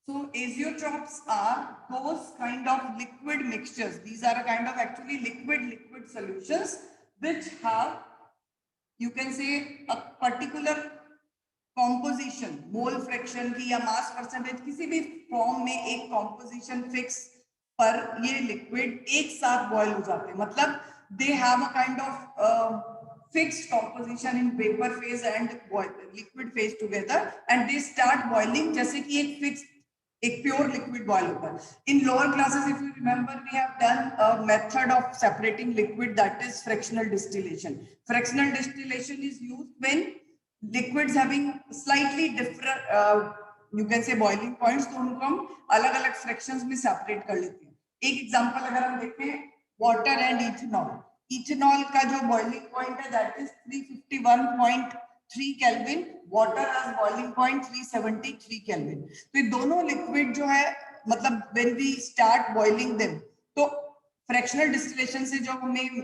So azeotrophs are those kind of liquid mixtures. These are a kind of actually liquid solutions which have, you can say, a particular composition, mole fraction की या mass percentage किसी भी form में एक composition fix पर ये liquid एक साथ boil हो जाते हैं. मतलब they have a kind of fixed composition in vapor phase and liquid phase together and they start boiling जैसे कि एक fixed एक प्योर लिक्विड बॉयल होता है. In lower classes if you remember we have done a method of separating liquid that is fractional distillation. Fractional distillation is used when liquids having slightly different you can say boiling points, तो उनको हम अलग अलग fractions में separate कर लेते हैं. एक एग्जांपल अगर हम देखें वाटर एंड इथेनॉल. इथेनॉल का जो बॉइलिंग पॉइंट है that is 351.3 kelvin. Water has boiling point 373 kelvin. तो ये दोनों लिक्विड जो है मतलब when we start boiling them तो फ्रैक्शनल डिस्टिलेशन से जो हमें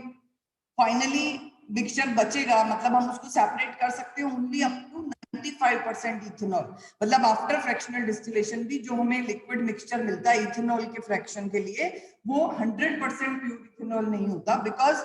फाइनली मिक्सचर बचेगा मतलब हम उसको सेपरेट कर सकते हैं ओनली अप टू 95% इथेनॉल. मतलब आफ्टर फ्रैक्शनल डिस्टिलेशन भी जो हमें लिक्विड मिक्सचर मिलता है इथेनॉल के फ्रैक्शन के लिए वो 100% प्योर इथेनॉल नहीं होता because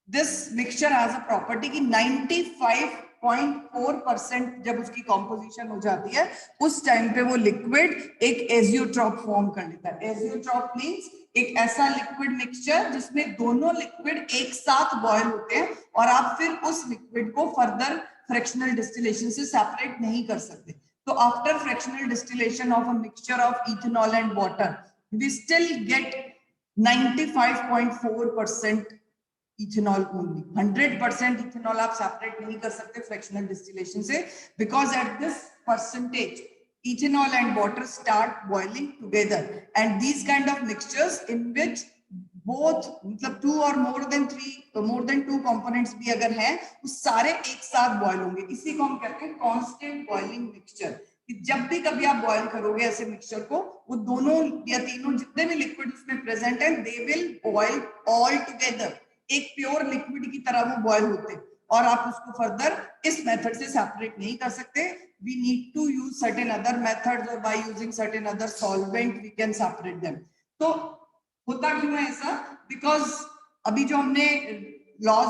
this mixture has a property की 95.4% जब उसकी कॉम्पोजिशन हो जाती है उस टाइम पे वो लिक्विड एक एजियोट्रॉप फॉर्म कर लेता है. एजियोट्रॉप मींस एक ऐसा लिक्विड मिक्सचर जिसमें दोनों लिक्विड एक साथ बॉयल होते हैं और आप फिर उस लिक्विड को फर्दर फ्रैक्शनल डिस्टिलेशन से सेपरेट नहीं कर सकते. तो after fractional distillation of a mixture of ethanol and water we still get 95.4% ethanol only. 100% ethanol आप सेपरेट नहीं कर सकते फ्रैक्शनल डिस्टिलेशन से because at this percentage ethanol and water start boiling together and these kind of mixtures in which both मतलब two or more than two components भी अगर हैं वो सारे एक साथ बॉयल होंगे. इसी को हम कहते हैं कांस्टेंट बॉइलिंग मिक्सचर. जब भी कभी आप बॉयल करोगे ऐसे मिक्सचर को वो दोनों या तीनों जितने भी लिक्विड उसमें प्रेजेंट है they will boil all together. एक प्योर लिक्विड की तरह वो बॉयल होते हैं और आप उसको फर्दर इस मेथड से सेपरेट नहीं कर सकते. We need to use certain other methods or by using certain other solvent we can separate them. तो होता क्यों है ऐसा? Because अभी जो हमने लॉज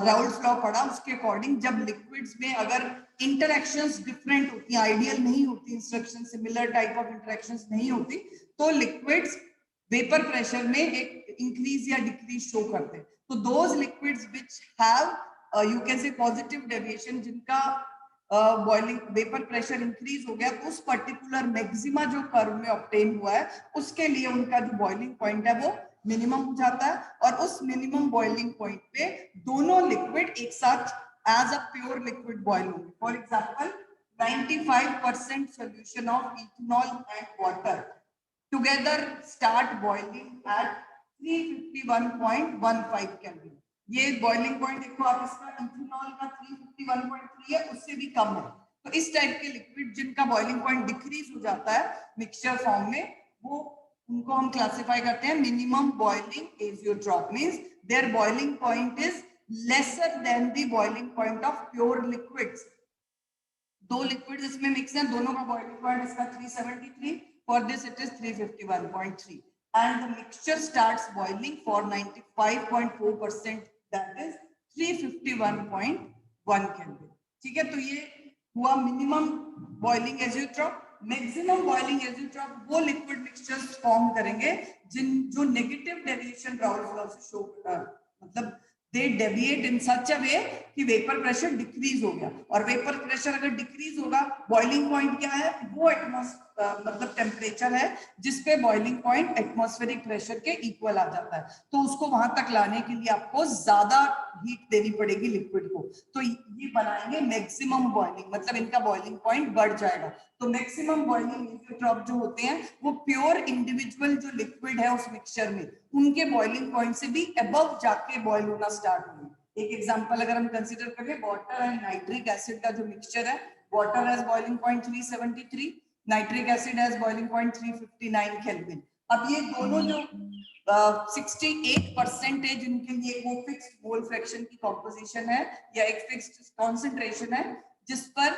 राउल्स लॉ पढ़ा उसके अकॉर्डिंग जब लिक्विड्स में अगर इंटरैक्शंस डिफरेंट होती हैं, आइडियल नहीं होती, instruction similar type of interactions नहीं होती तो लिक्विड्स वेपर प्रेशर में एक इंक्रीज या डिक्रीज शो करते हैं. तो those liquids which have you can से पॉजिटिव डेविएशन जिनका बॉइलिंग वेपर प्रेशर इंक्रीज हो गया तो उस पर्टिकुलर मैक्सिमा जो कर्व में ऑब्टेन हुआ है उसके लिए उनका जो बॉइलिंग पॉइंट है वो मिनिमम हो जाता है और उस मिनिमम बॉइलिंग पॉइंट पे दोनों लिक्विड एक साथ as a pure liquid boil होंगे. For example 95% solution of ethanol and water together start boiling at 351.15 kelvin. ये बॉइलिंग पॉइंट देखो आप इसका इथेनॉल का 351.3 है उससे भी कम है. तो इस टाइप के लिक्विड जिनका बॉइलिंग पॉइंट डिक्रीज हो जाता है मिक्सचर फॉर्म में वो उनको हम क्लासिफाई करते हैं minimum boiling azeotrope. Means there boiling point is lesser than the boiling point of pure liquids. दो लिक्विड इसमें मिक्स हैं दोनों का बॉइलिंग पॉइंट इसका 373. For this it is 351.3 and the mixture starts boiling for 95.4% that is 351.1 Kelvin. ठीक है. तो ये हुआ minimum boiling azeotrope. Maximum boiling azeotrope वो लिक्विड मिक्सचर्स फॉर्म करेंगे जो नेगेटिव डेविएशन राउल्स लॉ से शो मतलब they deviate in such a way कि वेपर प्रेशर डिक्रीज हो गया और वेपर प्रेशर अगर डिक्रीज होगा बॉइलिंग पॉइंट क्या है वो मतलब टेम्परेचर है जिसपे बॉइलिंग पॉइंट एटमॉस्फेरिक प्रेशर के इक्वल आ जाता है. तो उसको वहां तक लाने के लिए आपको ज्यादा हीट देनी पड़ेगी लिक्विड को. तो ये बनाएंगे मैक्सिमम बॉइलिंग मतलब इनका बॉइलिंग पॉइंट बढ़ जाएगा. तो मैक्सिमम बॉइलिंग एजियोट्रॉप जो होते हैं वो प्योर इंडिविजुअल जो लिक्विड है उस मिक्सचर में उनके बॉइलिंग पॉइंट से भी अबव जाके बॉइल होना स्टार्ट होंगे. एक एग्जांपल अगर हम कंसीडर करें वाटर एंड नाइट्रिक एसिड का जो मिक्सचर है water has boiling point 373 nitric acid has boiling point 359 kelvin. अब ये दोनों जो 68% इनके लिए वो फिक्स्ड मोल फ्रैक्शन की कॉम्पोजिशन है या एक फिक्स्ड कॉन्सेंट्रेशन है जिस पर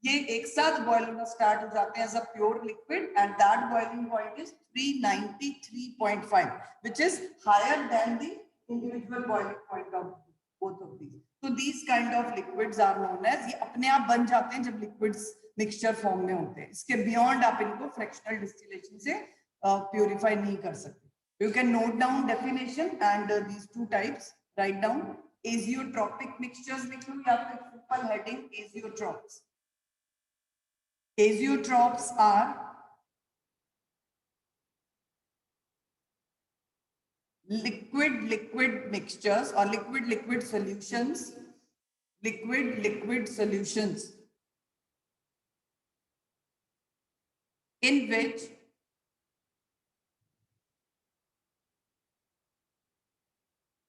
ये एक साथ बॉयल होना स्टार्ट हो जाते हैं as a pure liquid and that boiling point is 393.5 which is higher than the individual boiling point of both of these. So these kind of liquids are known as, ये अपने आप बन जाते हैं जब liquids mixture form में होते हैं. इसके beyond आप इनको fractional distillation से purify नहीं कर सकते. You can note down definition and these two types. Write down azeotropic mixtures लिख लो या फिर simple heading azeotrops. Azeotrops are liquid mixtures or liquid solutions, liquid solutions in which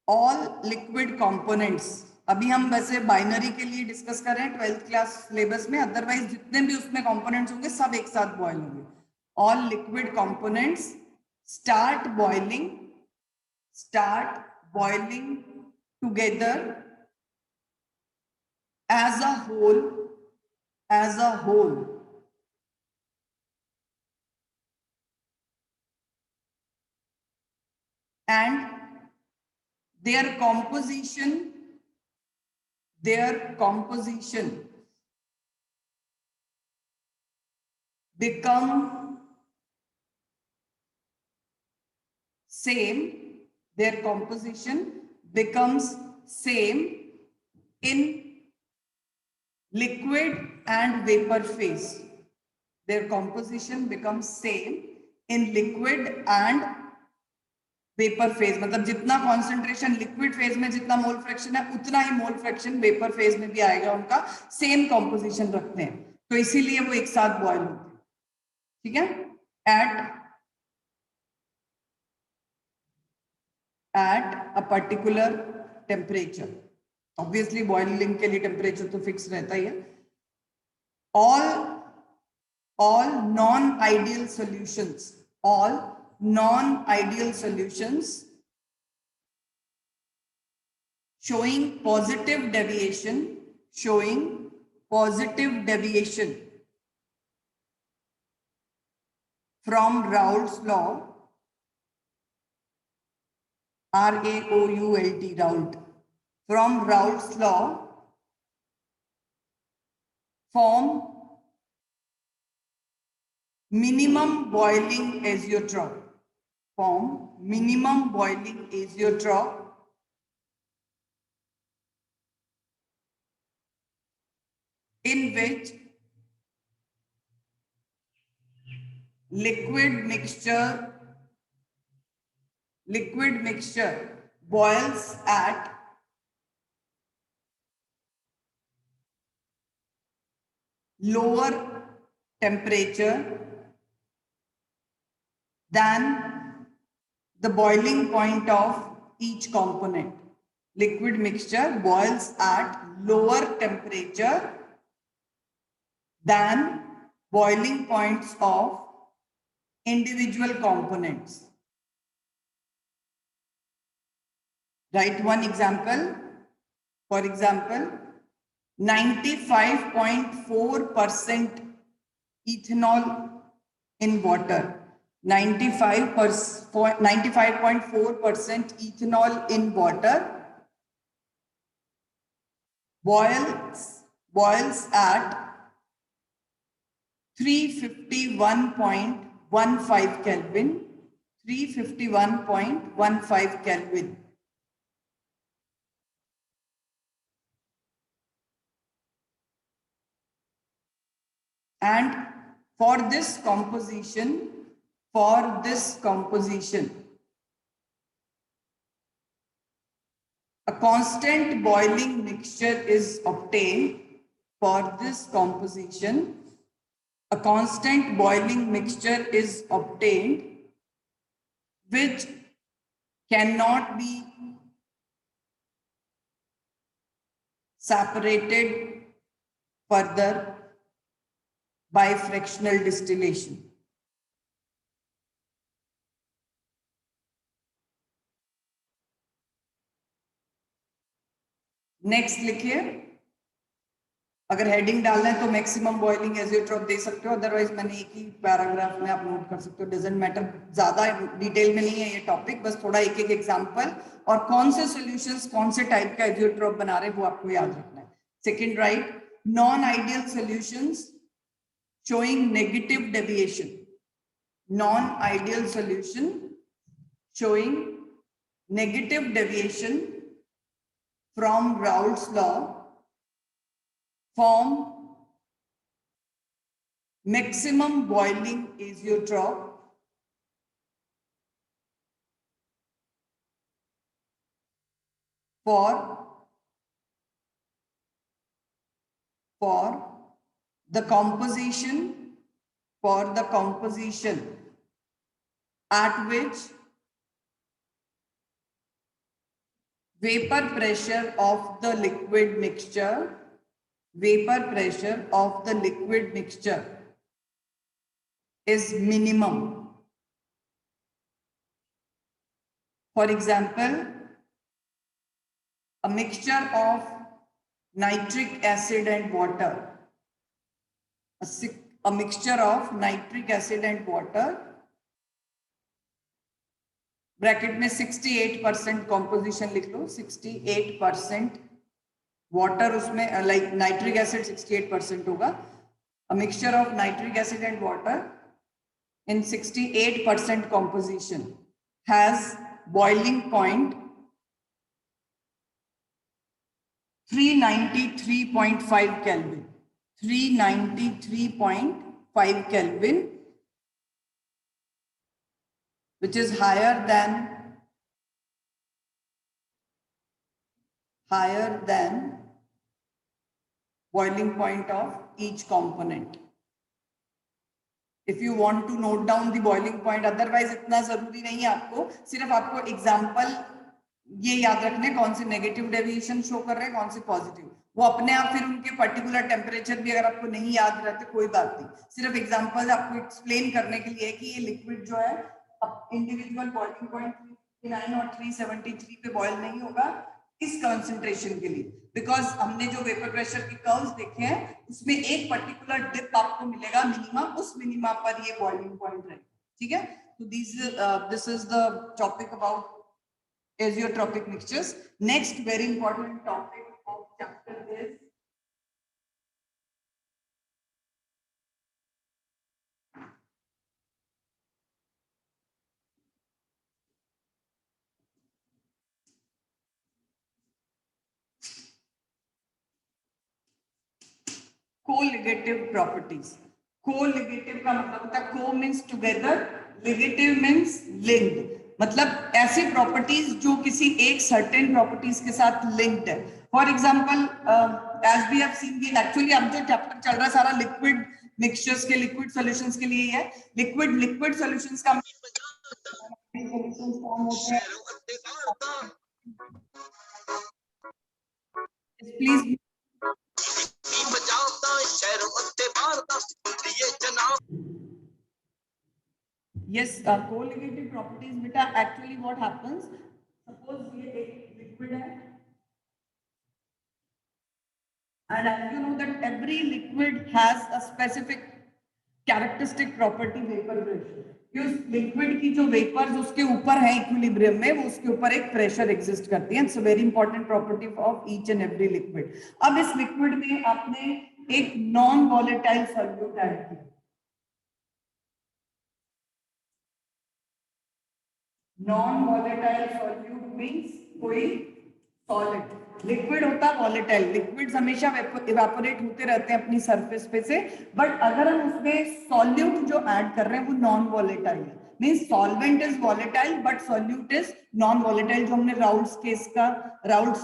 all liquid components, अभी हम वैसे binary के लिए discuss कर रहे हैं 12th क्लास सिलेबस में, अदरवाइज जितने भी उसमें कंपोनेंट्स होंगे सब एक साथ बॉयल होंगे. All liquid components start boiling together as a whole and their composition become same, their composition becomes same in liquid and vapor phase. Their composition becomes same in liquid and vapor phase. मतलब जितना concentration liquid phase में जितना mole fraction है उतना ही mole fraction vapor phase में भी आएगा. उनका same composition रखते हैं तो इसीलिए वो एक साथ boil होते हैं. ठीक है. at a particular temperature. Obviously boiling के लिए temperature तो fix रहता ही है. all non-ideal solutions showing positive deviation from Raoult's law, R-A-O-U-L-T, Raoult, from Raoult's law form minimum boiling azeotrope, in which liquid mixture boils at lower temperature than the boiling point of each component. Liquid mixture boils at lower temperature than boiling points of individual components. Write one example. For example, 95.4% ethanol in water. 95.4% ethanol in water boils at 351.15 Kelvin. 351.15 Kelvin. And for this composition, a constant boiling mixture is obtained. For this composition, a constant boiling mixture is obtained which cannot be separated further by fractional distillation. Next लिखिए, अगर heading डालना है तो maximum boiling azeotrope दे सकते हो, otherwise मैंने एक ही paragraph में आप नोट कर सकते हो, डजंट मैटर, ज्यादा डिटेल में नहीं है ये टॉपिक, बस थोड़ा एक एक एग्जांपल और कौन से सॉल्यूशंस कौन से टाइप का एजियोट्रॉप बना रहे हैं वो आपको याद रखना है। Second right, non ideal solutions showing negative deviation, non-ideal solution showing negative deviation from Raoult's law form maximum boiling azeotrope for the composition at which vapor pressure of the liquid mixture is minimum. For example, a mixture of nitric acid and water, a mixture of nitric acid and water, bracket में 68% composition लिख लो, 68% water उसमें, like nitric acid 68% होगा, अ mixture of nitric acid and water in 68% composition has boiling point 393.5 Kelvin, 393.5 Kelvin, which is higher than boiling point of each component. If you want to note down the boiling point, otherwise इतना जरूरी नहीं है आपको, सिर्फ आपको example ये याद रखने कौन से नेगेटिव डेविएशन शो कर रहे हैं, कौन से पॉजिटिव, वो अपने आप फिर उनके पर्टिकुलर टेम्परेचर भी अगर आपको नहीं याद रहते कोई बात नहीं, सिर्फ एग्जाम्पल आपको एक्सप्लेन करने के लिए कि ये लिक्विड जो है इंडिविजुअल बॉइलिंग पॉइंट 369 और 373 पे बॉयल नहीं होगा इस कंसंट्रेशन के लिए, बिकॉज हमने जो वेपर प्रेशर के कर्व्स देखे हैं उसमें एक पर्टिकुलर डिप आपको मिलेगा मिनिमम, उस मिनिमा पर ये बॉइलिंग पॉइंट रहेगा, ठीक है। तो this is the topic about azeotropic mixtures. Next very important topic of chapter is co-ligative properties. Co-ligative का मतलब होता है, co means together, ligative means linked, मतलब ऐसे प्रॉपर्टीज जो किसी एक सर्टेन प्रॉपर्टीज के साथ लिंक्ड है। For example as we have seen, actually अब जो चैप्टर चल रहा है सारा लिक्विड मिक्सचर्स के, लिक्विड सॉल्यूशंस के लिए है। लिक्विड सॉल्यूशंस का please yes, co-ligative properties beta, actually what happens, suppose ये एक liquid है and as you know that every liquid has a specific characteristic property, vapor pressure, उस लिक्विड की जो वेपर्स उसके ऊपर है इक्विलिब्रियम में, वो उसके ऊपर एक प्रेशर एग्जिस्ट करती है, it's a very important property of each and every liquid. अब इस लिक्विड में आपने एक नॉन वॉलेटाइल सॉल्यूट ऐड किया, नॉन वॉलेटाइल सॉल्यूट मींस कोई सॉलिड, लिक्विड होता है वॉलेटाइल, लिक्विड्स हमेशा इवेपोरेट होते रहते हैं अपनी सरफेस पे से, बट अगर हम उसमें सॉल्यूट जो ऐड कर रहे हैं वो नॉन वॉलेटाइल है, means solvent is volatile but solute is non volatile, जो हमने राउल्ट्स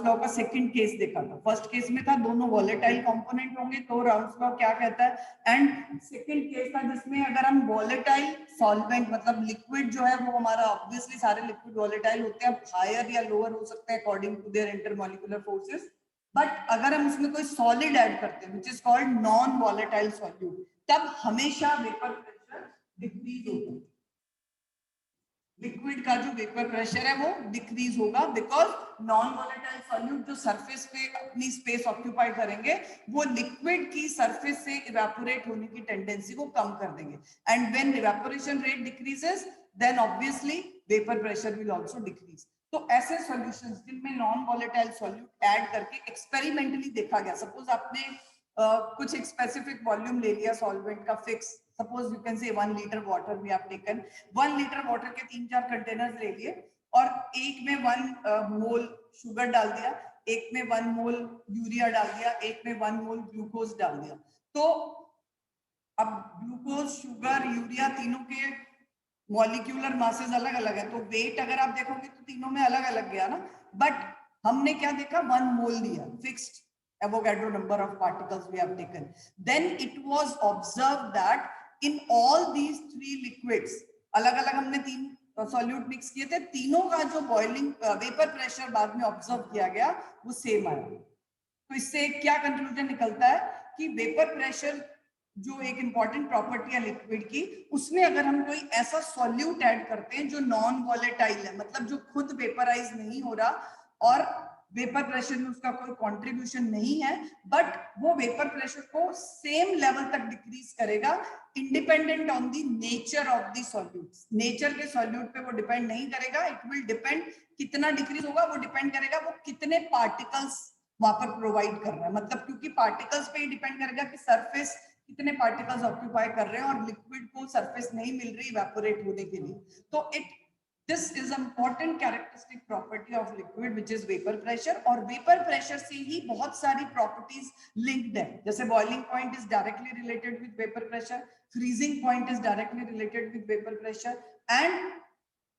लॉ का सेकंड केस देखा था। फर्स्ट केस में था दोनों वॉलेटाइल कंपोनेंट होंगे तो राउल्ट्स लॉ क्या कहता है, एंड सेकंड केस था जिसमें अगर हम वॉलेटाइल सॉल्वेंट मतलब लिक्विड जो है वो हमारा, ऑब्वियसली सारे लिक्विड वॉलेटाइल होते हैं, हायर या लोअर हो सकते हैं according to their intermolecular forces, but अगर हम उसमें कोई सॉलिड ऐड करते हैं which is called non volatile solute, तब हमेशा वेपर प्रेशर डिक्रीज होता है। लिक्विड का जो वेपर प्रेशर है वो डिक्रीज होगा, बिकॉज नॉन वोलेटाइल सॉल्यूट जो सरफेस पे अपनी स्पेस ऑक्यूपाई करेंगे वो लिक्विड की सरफेस से इवेपोरेट होने की टेंडेंसी को कम कर देंगे, and when evaporation rate decreases then obviously vapour pressure will also decrease. तो ऐसे सॉल्यूशंस जिनमें नॉन वोलेटाइल सॉल्यूट ऐड करके एक्सपेरिमेंटली देखा गया, सपोज आपने कुछ एक स्पेसिफिक वॉल्यूम ले लिया सॉल्वेंट का fix, suppose you can say 1 litre water we have taken, 1 litre water के 3-4 कंटेनर्स ले लिए और एक में 1 मोल शुगर डाल दिया, एक में 1 मोल यूरिया डाल दिया, एक में 1 मोल ग्लूकोज डाल दिया। तो अब ग्लूकोज, शुगर, यूरिया तीनों के मॉलिक्यूलर मासेस अलग अलग है, तो वेट अगर आप देखोगे तो तीनों में अलग अलग गया ना, बट हमने क्या देखा, 1 मोल दिया, fixed Avogadro number of particles we have taken. Then it was observed that in all these 3 liquids, अलग-अलग हमने 3 सॉल्यूट मिक्स किए थे, तीनों का जो बॉइलिंग वेपर प्रेशर बाद में ऑब्जर्व किया गया वो सेम आया। तो इससे क्या कंक्लूजन निकलता है कि वेपर प्रेशर जो एक इंपॉर्टेंट प्रॉपर्टी है लिक्विड की, उसमें अगर हम कोई ऐसा सॉल्यूट ऐड करते हैं जो नॉन वॉलेटाइल है, मतलब जो खुद वेपराइज नहीं हो रहा और वेपर प्रेशर में उसका कोई कंट्रीब्यूशन नहीं है, बट वो वेपर प्रेशर को सेम लेवल तक डिक्रीज करेगा independent on the nature of the solute. Nature के सॉल्यूट पे वो डिपेंड नहीं करेगा, इट विल डिपेंड कितना डिक्रीज होगा, वो डिपेंड करेगा वो कितने पार्टिकल्स वहां पर प्रोवाइड कर रहा है, मतलब क्योंकि पार्टिकल्स पे ही डिपेंड करेगा कि सरफेस कितने पार्टिकल्स ऑक्यूपाई कर रहे हैं और लिक्विड को सरफेस नहीं मिल रही इवेपोरेट होने के लिए। तो it This is an important characteristic property of liquid which is vapor pressure, और vapor pressure से ही बहुत सारी properties linked है, जैसे boiling point is directly related with vapor pressure, freezing point is directly related with vapor pressure, and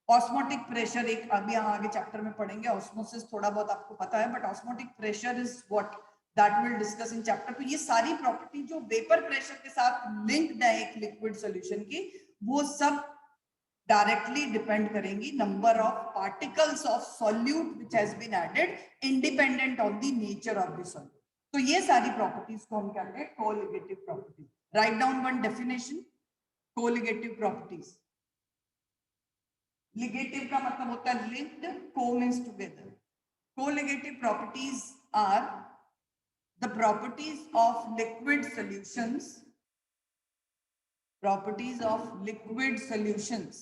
osmotic pressure एक अभी यहाँ आगे चैप्टर में पढ़ेंगे, osmosis थोड़ा बहुत आपको पता है, but osmotic pressure is what that will discuss in chapter। तो ये सारी प्रॉपर्टी जो वेपर प्रेशर के साथ लिंक्ड है एक लिक्विड सॉल्यूशन की, वो सब डायरेक्टली डिपेंड करेंगी number of particles of solute which has been added independent of the nature of the solute. तो ये सारी प्रॉपर्टीज को हम कहते हैं colligative properties. Right down one definition, colligative properties. Ligative का मतलब होता है linked, co means together. Colligative properties are the properties of liquid solutions, properties of liquid solutions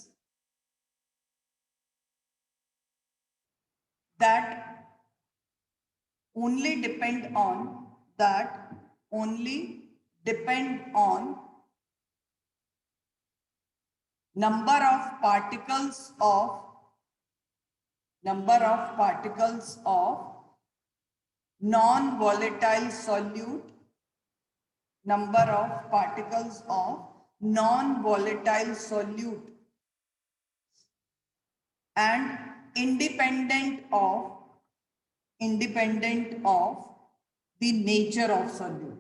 that only depend on number of particles of non-volatile solute, number of particles of non-volatile solute, and independent of the nature of solute.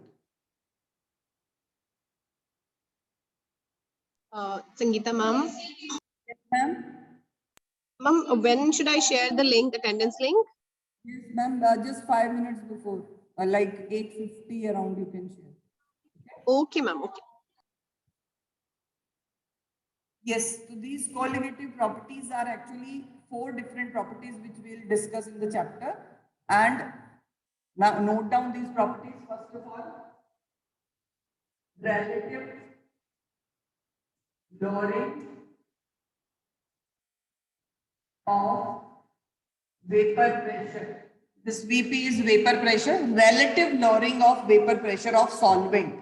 Sangeeta ma'am. Yes, ma'am. Ma'am, when should I share the link, attendance link? Yes, ma'am. Just 5 minutes before, like 8:50 around, you can share. Okay, ma'am. Okay. Yes, so these colligative properties are actually 4 different properties which we will discuss in the chapter. And now note down these properties. First of all, relative lowering of vapor pressure. This VP is vapor pressure, relative lowering of vapor pressure of solvent.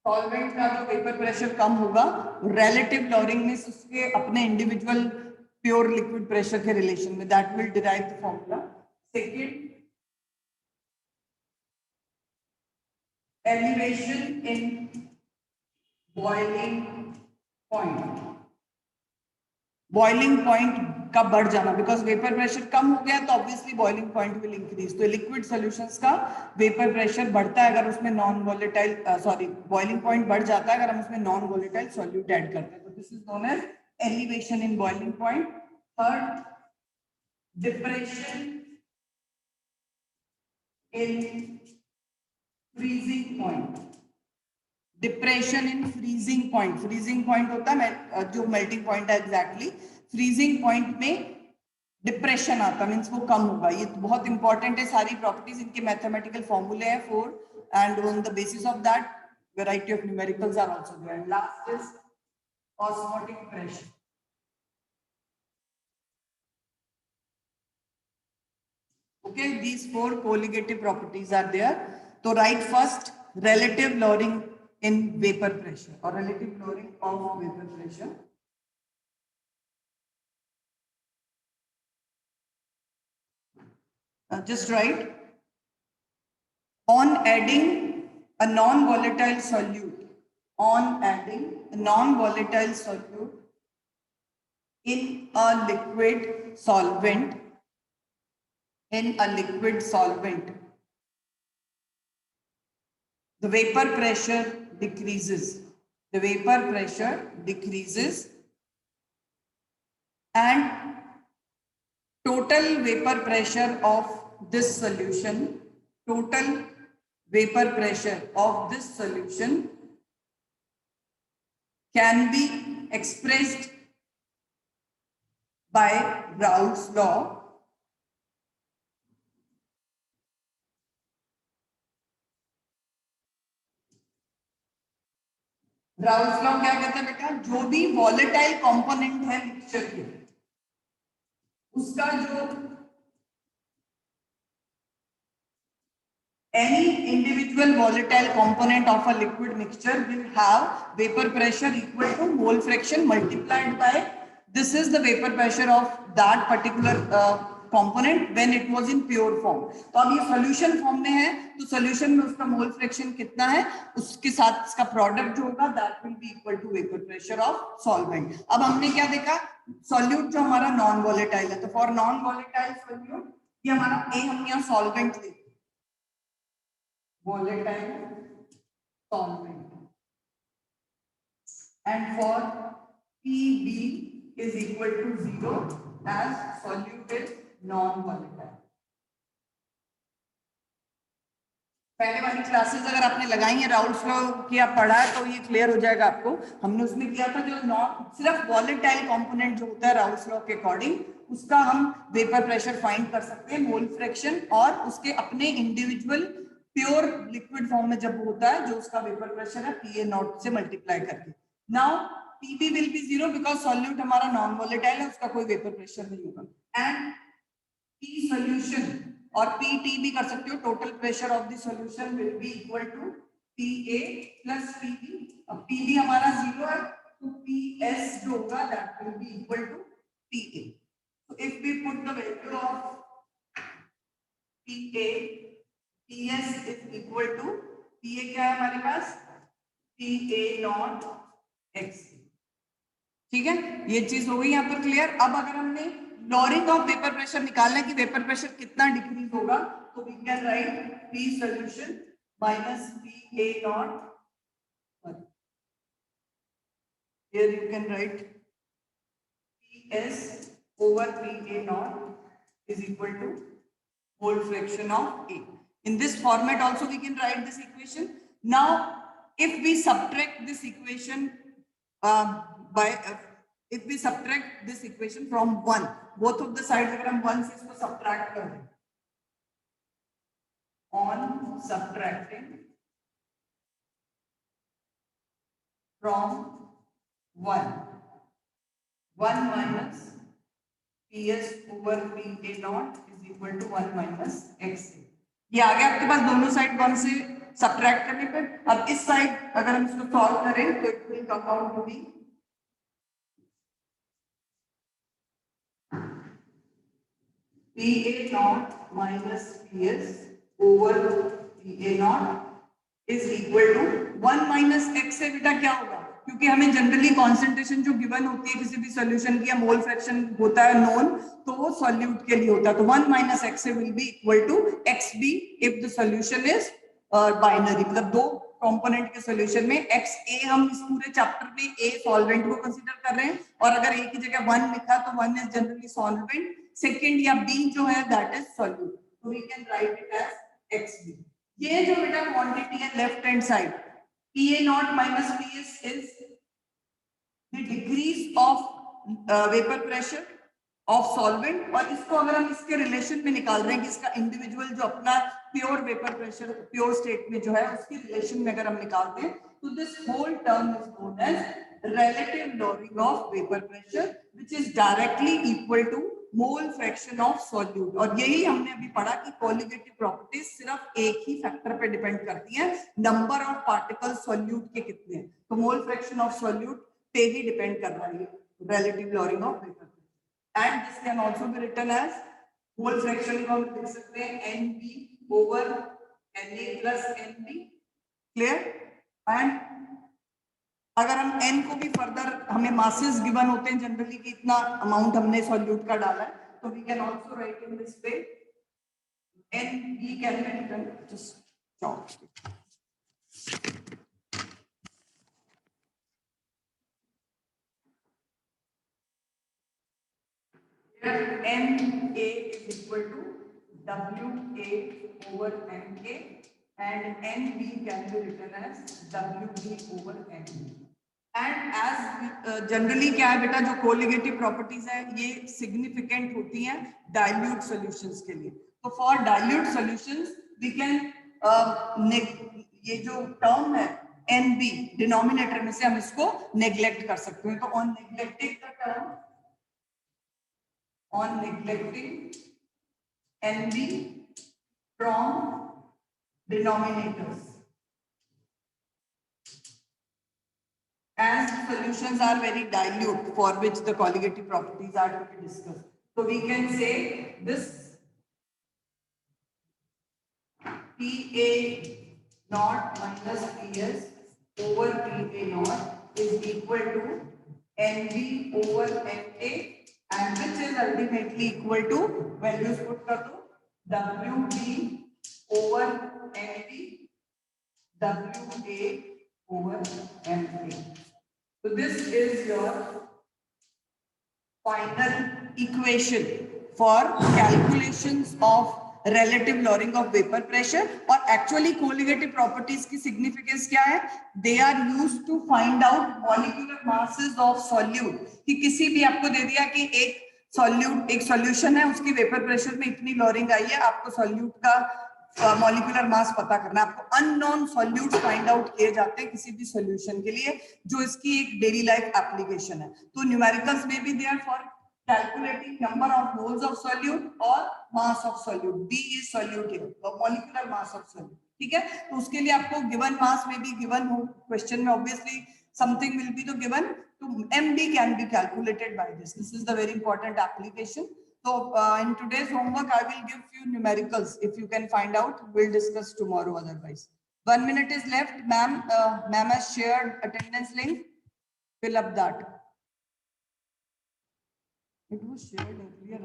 Solvent का जो vapour pressure कम होगा, relative lowering में उसके अपने individual pure liquid pressure के relation में, that will derive the formula. Second, elevation in boiling point. Boiling point का बढ़ जाना, बिकॉज वेपर प्रेशर कम हो गया तो obviously boiling point will increase. तो लिक्विड सॉल्यूशंस का वेपर प्रेशर बढ़ता है अगर उसमें नॉन वोलेटाइल बॉइलिंग पॉइंट बढ़ जाता है अगर हम उसमें नॉन वोलेटाइल सॉल्यूट ऐड करते हैं। तो this is known as elevation in boiling point. Third, depression in freezing point. Depression in freezing point, freezing point होता है जो मेल्टिंग पॉइंट है एग्जैक्टली, फ्रीजिंग पॉइंट में डिप्रेशन आता मीन्स वो कम होगा। ये तो बहुत इंपॉर्टेंट है, सारी प्रॉपर्टीज इनके मैथमेटिकल फॉर्मूले हैं 4 and on the basis of that variety of numericals are also there. And last is osmotic pressure. Okay, these 4 colligative properties are there. So write first relative lowering in vapor pressure or relative lowering of vapor pressure. Just write on adding a non-volatile solute, on adding a non-volatile solute in a liquid solvent, in a liquid solvent, the vapor pressure decreases, the vapor pressure decreases and total vapor pressure of this solution, total vapor pressure of this solution can be expressed by Raoult's law. Raoult's law क्या कहता है बेटा, जो भी volatile component है mixture के, उसका जो any individual volatile component of a liquid mixture will have vapor pressure equal to mole fraction multiplied by this is the vapor pressure of that particular component when it was in pure form. तो अब ये solution form में है तो solution में उसका mole fraction कितना है, उसके साथ इसका product जो होगा that will be equal to vapor pressure of solvent. अब हमने क्या देखा, solute जो हमारा non volatile है, तो for non volatile solute ये हमारा A हमने यहाँ solvent देखा, volatile solvent, and for PB is equal to 0 as solute is non-volatile. पहले वाली क्लासेस अगर आपने लगाई है राउल्स लॉ की आप पढ़ा है तो ये क्लियर हो जाएगा आपको। हमने उसमें किया था जो सिर्फ वॉलेटाइल कंपोनेंट जो होता है राउल्स लॉ के अकॉर्डिंग उसका हम वेपर प्रेशर फाइंड कर सकते हैं, मोल फ्रैक्शन और उसके अपने इंडिविजुअल प्योर लिक्विड फॉर्म में जब होता है जो उसका वेपर प्रेशर है PA0 से मल्टीप्लाई करके। Now PB will be 0 because solute हमारा नॉन वॉलेटाइल है, उसका कोई वेपर प्रेशर नहीं होगा। एंड P सॉल्यूशन और PT भी कर सकते हो, total pressure of the solution will be equal to PA plus PB। अब PB हमारा 0 है तो PS जो होगा that will be equal to PA। So if we put the value of PA, PS is equal to PA क्या है हमारे पास PA0 x। ठीक है, ये चीज हो गई यहाँ पर क्लियर। अब अगर हमने लॉरिंग ऑफ वेपर प्रेशर निकालना है कि वेपर प्रेशर कितना डिक्रीज होगा तो we can write P solution minus PA0। Here you can write PS over PA0 is equal to mole fraction of A. In this format also we can write this equation. Now if we subtract this equation if we subtract this equation from 1, both of the sides अगर हम 1 से इसको subtract कर दें, on subtracting from 1 minus PS over PA0 is equal to 1 minus XA। ये आ गया आपके पास दोनों साइड 1 से सब्ट्रैक्ट करने पर। अब इस साइड अगर हम इसको सॉल्व करें तो it will come out to be PA0 minus PS over PA0 is equal to 1 minus x से बेटा क्या होगा, क्योंकि हमें जनरली कॉन्सेंट्रेशन जो गिवन होती है किसी भी सॉल्यूशन की या मोल फ्रैक्शन होता है नोन तो वो सॉल्यूट के लिए होता है, तो 1 minus x will be equal to xb if the solution is binary, मतलब दो कंपोनेंट के सॉल्यूशन में XA हम इस पूरे चैप्टर में A सॉल्वेंट को कंसीडर कर रहे हैं और अगर A की जगह 1 लिखा तो 1 इज जनरली सॉल्वेंट, सेकंड या B जो है दैट इज सॉल्यूट, तो we can write it as XB। ये जो बेटा क्वांटिटी है left hand side PA naught minus PS is the decrease of vapor pressure of solvent, और इसको अगर हम इसके रिलेशन में निकाल रहे हैं कि इसका इंडिविजुअल जो अपना pure vapour pressure pure state में जो है उसकी रिलेशन में अगर हम निकालते हैं तो this whole term is known as relative lowering of vapor pressure which is directly equal to mole fraction of solute। और यही हमने अभी पढ़ा कि कोलिगेटिव प्रॉपर्टीज सिर्फ एक ही फैक्टर पे डिपेंड करती हैं, नंबर ऑफ पार्टिकल सॉल्यूट के कितने हैं, तो मोल फ्रैक्शन ऑफ सॉल्यूट पे ही डिपेंड कर रहा है relative lowering of vapor pressure। and this can also be written as mole fraction को हम लिख सकते हैं NB over Na plus NB। Clear? And अगर हम n को भी फर्दर हमें मासेस गिवन होते हैं जनरली कि इतना अमाउंट हमने सॉल्यूट का डाला है, तो we can also write in this way n b can be written just chalk n a is equal to w a over n a and n b can be written as w b over n b। And as generally क्या है बेटा, जो colligative properties है ये significant होती हैं dilute solutions के लिए। तो for dilute solutions we can ये जो टर्म है एन बी डिनोमिनेटर में से हम इसको नेग्लेक्ट कर सकते हैं। तो on neglecting the term, on neglecting n b from denominators, as solutions are very dilute for which the colligative properties are to be discussed. So we can say this PA naught minus PS over PA naught is equal to NB over NA and which is ultimately equal to values put kar do WB over NB, WA over NA। So this is your final equation for calculations of relative lowering of vapor pressure। और actually colligative properties की significance क्या है? They are used to find out molecular masses of solute। कि किसी भी आपको दे दिया कि एक solute एक solution है उसकी vapor pressure में इतनी lowering आई है, आपको solute का मॉलिक्यूलर मास पता करना है, आपको अननोन सॉल्यूट्स फाइंड आउट किए जाते हैं किसी भी सॉल्यूशन के लिए जो इसकी एक डेली लाइफ एप्लीकेशन है। तो न्यूमेरिकल्स में भी they are for calculating number of moles of solute और mass of solute. B is solute here, तो मॉलिक्यूलर मास ऑफ सॉल्यूट। ठीक है, तो उसके लिए आपको गिवन मास में भी गिवन हो क्वेश्चन में ऑब्वियसली समथिंग विल बी तो गिवन, तो MB can be calculated by this. This is the very important application. So in today's homework, I will give few numericals. If you can find out, we'll discuss tomorrow otherwise. 1 minute is left. Ma'am has shared attendance link. Fill up that. It was shared earlier.